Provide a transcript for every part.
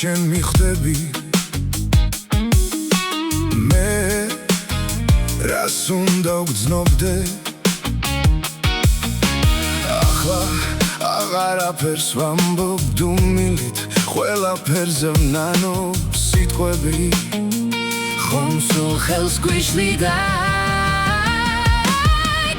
შენ მიხდები მე რას უნდა ვგრძნობდე ახლა აღარაფერს ვამბობ დუმილით ყველაფერზე ვნანობ სიტყვები ხომ სულ ხელს გვიშლიდა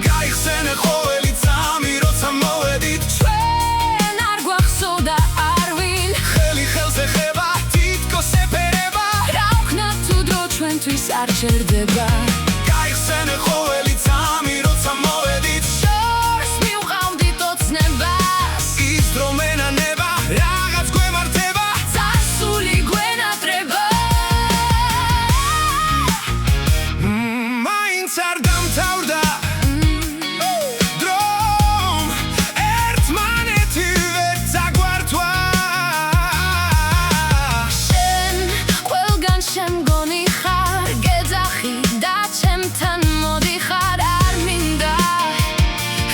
გაიხსენე ყოველი წამი როცა მოვედით ჩვენ არ გვახსოვდა არვინ ხელი ხელზე ხება თითქოს ეფერება რა ვქნათ თუ დრო ჩვენთვის არ ჩერდება გაიხსენე ყოველი წამი როცა მოვედით შორს მივყავდით ოცნებას ის დრო მენანება რაღაც გვემართება წარსული გვენატრება მაინც არ დამთავრდა დრომ ერთმანეთი ვერ წაგვართვა შენ ყველგან შემგონი ხარ გეძახი და ჩემთან მოდიხარ არ მინდა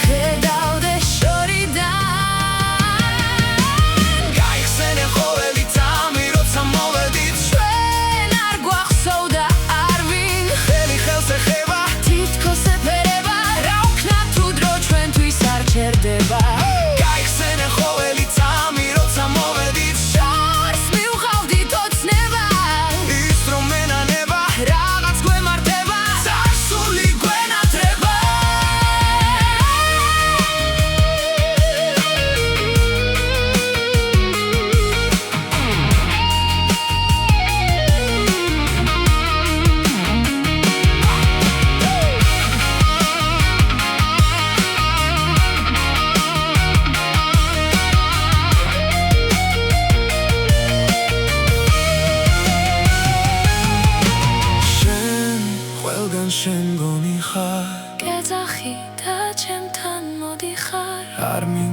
ხედავდე შორიდან გაიხსენე ყოველი წამი როცა მოვედით ჩვენ არ გვახსოვდა არვინ ხელი ხელზე ხება თითქოს ეფერება რა ვქნათ თუ დრო ჩვენთვის არ ჩერდება გაიხსენე ყოველი წამი როცა მოვედით შორს მივყავდით ოცნებას ის დრო მენანება რაღაც გვემართება წარსული გვენატრება შენ ყველგან შემგონი ხარ გეძახი და ჩემთან მოდიხარ არ მინდა